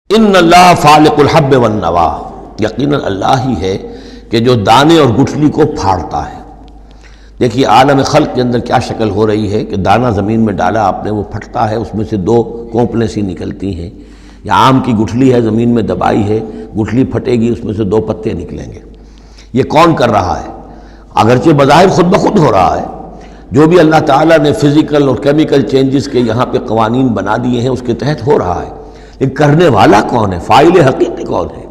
ان اللہ فالق الحب والنوا، یقیناً اللہ ہی ہے کہ جو دانے اور گٹھلی کو پھاڑتا ہے۔ دیکھیے عالم خلق کے اندر کیا شکل ہو رہی ہے کہ دانہ زمین میں ڈالا آپ نے، وہ پھٹتا ہے، اس میں سے دو کونپلیں سی نکلتی ہیں، یا آم کی گٹھلی ہے زمین میں دبائی ہے، گٹھلی پھٹے گی، اس میں سے دو پتے نکلیں گے۔ یہ کون کر رہا ہے؟ اگرچہ بظاہر خود بخود ہو رہا ہے، جو بھی اللہ تعالیٰ نے فزیکل اور کیمیکل چینجز کے یہاں پہ قوانین بنا دیے ہیں اس کے تحت ہو رہا ہے، لیکن کرنے والا کون ہے؟ فاعل حقیقی کون ہے؟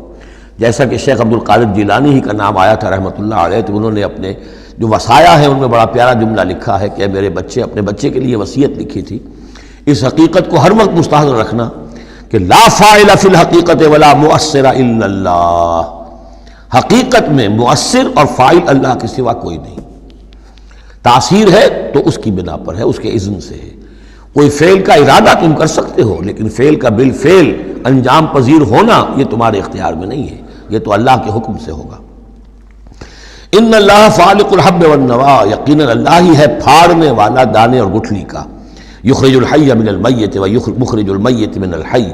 جیسا کہ شیخ عبد القادر جیلانی ہی کا نام آیا تھا رحمۃ اللہ علیہ، تو انہوں نے اپنے جو وصایا ہیں ان میں بڑا پیارا جملہ لکھا ہے کہ اے میرے بچے، اپنے بچے کے لیے وصیت لکھی تھی، اس حقیقت کو ہر وقت مستحضر رکھنا کہ لا فاعل فی الحقیقت ولا مؤثر الا اللہ، حقیقت میں مؤثر اور فاعل اللہ کے سوا کوئی نہیں۔ تاثیر ہے تو اس کی بنا پر ہے، اس کے اذن سے ہے۔ کوئی فعل کا ارادہ تم کر سکتے ہو، لیکن فعل کا بالفعل انجام پذیر ہونا یہ تمہارے اختیار میں نہیں ہے، یہ تو اللہ کے حکم سے ہوگا۔ ان اللہ فالق الحب والنوا، یقیناً اللہ ہی ہے پھاڑنے والا دانے اور گٹھلی کا۔ یخرج الحی من المیت ومخرج المیت من الحی،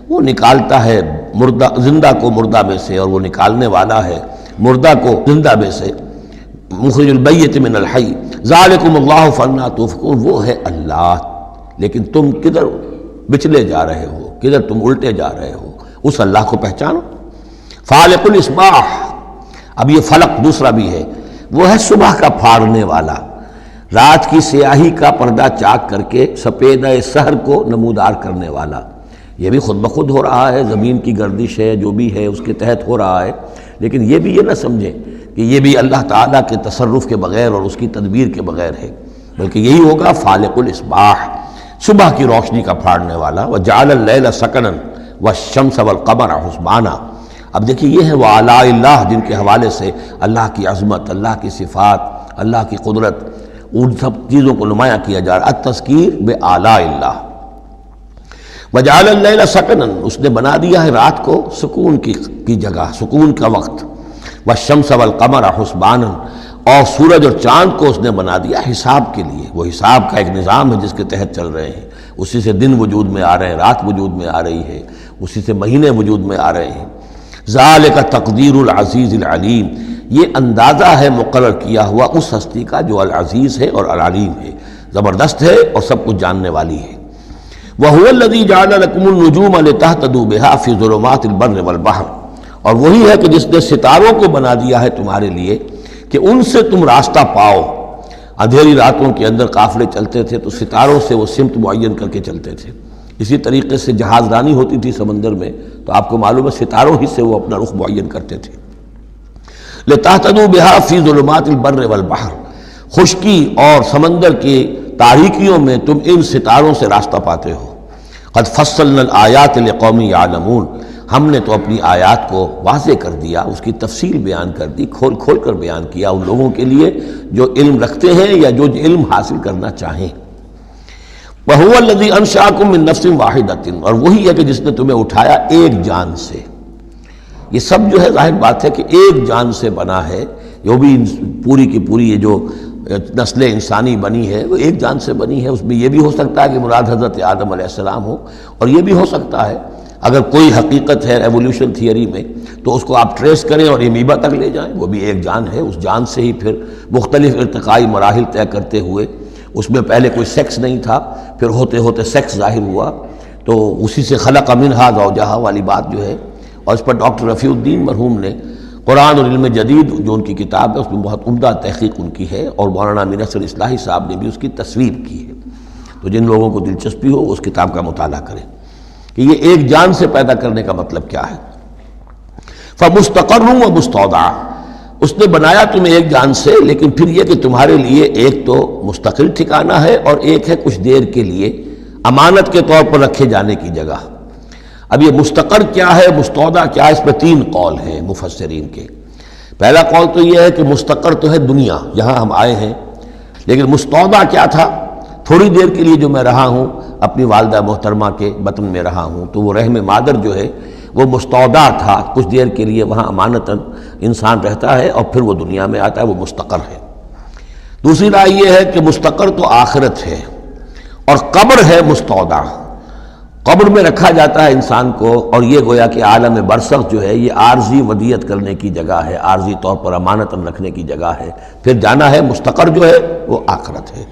وہ نکالتا ہے مردہ زندہ کو مردہ میں سے، اور وہ نکالنے والا ہے مردہ کو زندہ میں سے۔ مخرج المیت من الحی ذالکم اللہ فانا توفقون، وہ ہے اللہ، لیکن تم کدھر بچلے جا رہے ہو، کدھر تم الٹے جا رہے ہو، اس اللہ کو پہچانو۔ فالق الاصباح، اب یہ فلق دوسرا بھی ہے، وہ ہے صبح کا پھاڑنے والا، رات کی سیاہی کا پردہ چاک کر کے سپیدہ سحر کو نمودار کرنے والا۔ یہ بھی خود بخود ہو رہا ہے، زمین کی گردش ہے، جو بھی ہے اس کے تحت ہو رہا ہے، لیکن یہ بھی یہ نہ سمجھیں کہ یہ بھی اللہ تعالیٰ کے تصرف کے بغیر اور اس کی تدبیر کے بغیر ہے، بلکہ یہی ہوگا فالق الاصباح، صبح کی روشنی کا پھاڑنے والا۔ وجعل اللیل سکنا والشمس والقمر حسبانا، اب دیکھیے یہ ہے وہ آلاء اللہ جن کے حوالے سے اللہ کی عظمت، اللہ کی صفات، اللہ کی قدرت، ان سب چیزوں کو نمایاں کیا جا رہا ہے۔ التذکیر بآلاء اللہ۔ وجعل اللیل سکنا، اس نے بنا دیا ہے رات کو سکون کی جگہ، سکون کا وقت۔ والشمس والقمر حسبانا، اور سورج اور چاند کو اس نے بنا دیا حساب کے لیے، وہ حساب کا ایک نظام ہے جس کے تحت چل رہے ہیں، اسی سے دن وجود میں آ رہے ہیں، رات وجود میں آ رہی ہے، اسی سے مہینے وجود میں آ رہے ہیں۔ ذالک تقدیر العزیز العلیم، یہ اندازہ ہے مقرر کیا ہوا اس ہستی کا جو العزیز ہے اور العلیم ہے، زبردست ہے اور سب کچھ جاننے والی ہے۔ وَهُوَ الَّذِي جَعَلَ لَكُمُ النُّجُومَ لِتَهْتَدُوا بِهَا فِي ظُلُمَاتِ الْبَرِّ وَالْبَحْرِ، اور وہی ہے کہ جس نے ستاروں کو بنا دیا ہے تمہارے لیے کہ ان سے تم راستہ پاؤ۔ اندھیری راتوں کے اندر قافلے چلتے تھے تو ستاروں سے وہ سمت معین کر کے چلتے تھے، اسی طریقے سے جہاز رانی ہوتی تھی سمندر میں تو آپ کو معلوم ہے ستاروں ہی سے وہ اپنا رخ معین کرتے تھے۔ لِتَهْتَدُوا بِهَا فِي ظُلُمَاتِ الْبَرِّ وَالْبَحْرِ، خشکی اور سمندر کی تاریکیوں میں تم ان ستاروں سے راستہ پاتے ہو۔ قَدْ فَصَّلْنَا الْآيَاتِ لِقَوْمٍ يَعْلَمُونَ، ہم نے تو اپنی آیات کو واضح کر دیا، اس کی تفصیل بیان کر دی، کھول کھول کر بیان کیا ان لوگوں کے لیے جو علم رکھتے ہیں یا جو علم حاصل کرنا چاہیں۔ وَهُوَ الَّذِي أَنشَأَكُم مِّن نَّفْسٍ وَاحِدَةٍ، اور وہی ہے کہ جس نے تمہیں اٹھایا ایک جان سے۔ یہ سب جو ہے ظاہر بات ہے کہ ایک جان سے بنا ہے، جو بھی پوری کی پوری یہ جو نسل انسانی بنی ہے وہ ایک جان سے بنی ہے۔ اس میں یہ بھی ہو سکتا ہے کہ مراد حضرت آدم علیہ السلام ہو، اور یہ بھی ہو سکتا ہے اگر کوئی حقیقت ہے ایولیوشن تھیوری میں تو اس کو آپ ٹریس کریں اور امیبا تک لے جائیں، وہ بھی ایک جان ہے، اس جان سے ہی پھر مختلف ارتقائی مراحل طے کرتے ہوئے، اس میں پہلے کوئی سیکس نہیں تھا، پھر ہوتے ہوتے سیکس ظاہر ہوا، تو اسی سے خلق منہا زوجہا والی بات جو ہے، اور اس پر ڈاکٹر رفیع الدین مرحوم نے قرآن اور علم جدید جو ان کی کتاب ہے اس میں بہت عمدہ تحقیق ان کی ہے، اور مولانا امین اصغر اصلاحی صاحب نے بھی اس کی تصویر کی ہے، تو جن لوگوں کو دلچسپی ہو اس کتاب کا مطالعہ کریں کہ یہ ایک جان سے پیدا کرنے کا مطلب کیا ہے۔ فَمُسْتَقَرٌّ وَمُسْتَوْدَعٌ، اس نے بنایا تمہیں ایک جان سے، لیکن پھر یہ کہ تمہارے لیے ایک تو مستقل ٹھکانہ ہے اور ایک ہے کچھ دیر کے لیے امانت کے طور پر رکھے جانے کی جگہ۔ اب یہ مستقر کیا ہے، مستودع کیا ہے، اس میں تین قول ہیں مفسرین کے۔ پہلا قول تو یہ ہے کہ مستقر تو ہے دنیا، یہاں ہم آئے ہیں، لیکن مستودع کیا تھا؟ تھوڑی دیر کے لیے جو میں رہا ہوں اپنی والدہ محترمہ کے بطن میں رہا ہوں، تو وہ رحم مادر جو ہے وہ مستودع تھا، کچھ دیر کے لیے وہاں امانتاً انسان رہتا ہے اور پھر وہ دنیا میں آتا ہے، وہ مستقر ہے۔ دوسری رائے یہ ہے کہ مستقر تو آخرت ہے اور قبر ہے مستودع۔ قبر میں رکھا جاتا ہے انسان کو، اور یہ گویا کہ عالم برزخ جو ہے یہ عارضی ودیت کرنے کی جگہ ہے، عارضی طور پر امانتاً رکھنے کی جگہ ہے، پھر جانا ہے مستقر جو ہے وہ آخرت ہے۔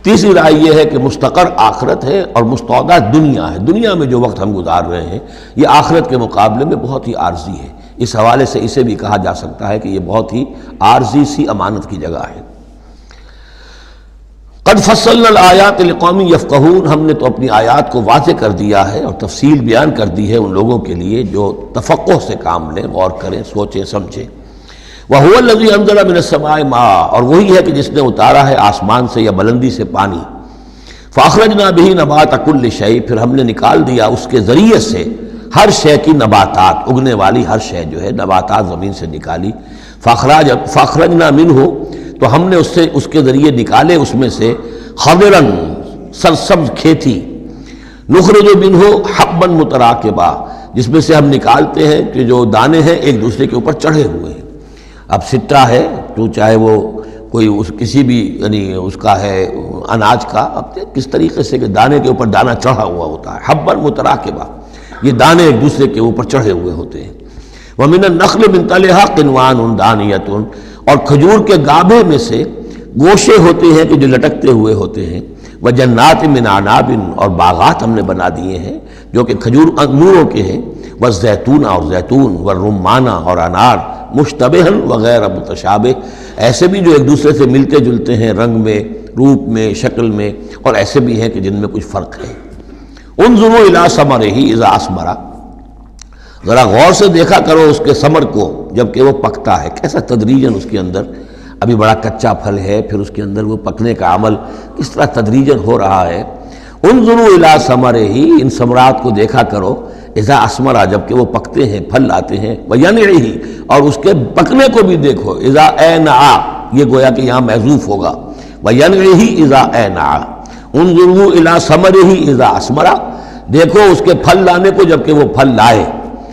تیسری رائے یہ ہے کہ مستقر آخرت ہے اور مستودع دنیا ہے، دنیا میں جو وقت ہم گزار رہے ہیں یہ آخرت کے مقابلے میں بہت ہی عارضی ہے، اس حوالے سے اسے بھی کہا جا سکتا ہے کہ یہ بہت ہی عارضی سی امانت کی جگہ ہے۔ قد فصلنا الآیات لقوم یفقہون، ہم نے تو اپنی آیات کو واضح کر دیا ہے اور تفصیل بیان کر دی ہے ان لوگوں کے لیے جو تفقہ سے کام لیں، غور کریں، سوچیں، سمجھیں۔ وَهُوَ الَّذِي أَنزَلَ مِنَ السَّمَاءِ مَاءً، اور وہی ہے کہ جس نے اتارا ہے آسمان سے یا بلندی سے پانی۔ فَأَخْرَجْنَا بِهِ نَبَاتَ كُلِّ شَيْءٍ، پھر ہم نے نکال دیا اس کے ذریعے سے ہر شے کی نباتات، اگنے والی ہر شے جو ہے نباتات زمین سے نکالی۔ فَأَخْرَجْنَا مِنْهُ، تو ہم نے اس کے ذریعے نکالے اس میں سے خضراً، سرسبز کھیتی، نخرج منہ حبا متراکبا، جس میں سے ہم نکالتے ہیں کہ جو دانے ہیں ایک دوسرے کے اوپر چڑھے ہوئے ہیں۔ اب سٹا ہے تو چاہے وہ کوئی کسی بھی یعنی اس کا ہے اناج کا، اب کس طریقے سے کہ دانے کے اوپر دانہ چڑھا ہوا ہوتا ہے، حبا متراکبا، یہ دانے ایک دوسرے کے اوپر چڑھے ہوئے ہوتے ہیں۔ وَمِنَ النَّخْلِ مِنْ طَلْعِهَا قِنْوَانٌ دَانِيَةٌ، اور کھجور کے گابھے میں سے گوشے ہوتے ہیں کہ جو لٹکتے ہوئے ہوتے ہیں۔ وَجَنَّاتٍ مِّنْ أَعْنَابٍ، اور باغات ہم نے بنا دیے ہیں جو کہ کھجور انگوروں کے ہیں۔ وَالزَّيْتُونَ، اور زیتون، وَالرُّمَّانَ، اور انار، مُشْتَبِهًا وغیر متشابہ، ایسے بھی جو ایک دوسرے سے ملتے جلتے ہیں رنگ میں، روپ میں، شکل میں، اور ایسے بھی ہیں کہ جن میں کچھ فرق ہے۔ انظروا إِلَىٰ ثَمَرِهِ إِذَا أَثْمَرَ، ذرا غور سے دیکھا کرو اس کے ثمر کو جب کہ وہ پکتا ہے، کیسا تدریجاً اس کے اندر ابھی بڑا کچا پھل ہے، پھر اس کے اندر وہ پکنے کا عمل کس طرح تدریجاً ہو رہا ہے۔ انظروا الی ثمرہ، ان ثمرات کو دیکھا کرو، اذا اثمر، جب کہ وہ پکتے ہیں، پھل لاتے ہیں، وینعہ، اور اس کے پکنے کو بھی دیکھو، اذا اینعا، یہ گویا کہ یہاں محذوف ہوگا، وینعہ اذا اینعا، انظروا الی ثمرہ اذا اثمر، دیکھو اس کے پھل لانے کو جب کہ وہ پھل لائے،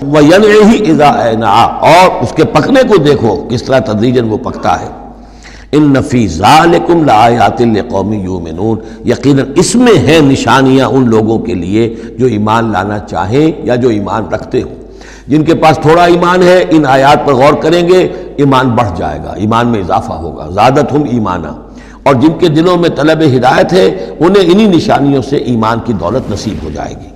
وَيَنْعِهِ إِذَا أَيْنَعَ، اور اس کے پکنے کو دیکھو کس طرح تدریجاً وہ پکتا ہے۔ إِنَّ فِي ذَلِكُمْ لَآيَاتٍ لِقَوْمٍ يُؤْمِنُونَ، یقیناً اس میں ہیں نشانیاں ان لوگوں کے لیے جو ایمان لانا چاہیں یا جو ایمان رکھتے ہوں۔ جن کے پاس تھوڑا ایمان ہے ان آیات پر غور کریں گے، ایمان بڑھ جائے گا، ایمان میں اضافہ ہوگا، زادتہم ایمانا، اور جن کے دلوں میں طلب ہدایت ہے انہیں انہی نشانیوں سے ایمان کی دولت نصیب ہو جائے گی۔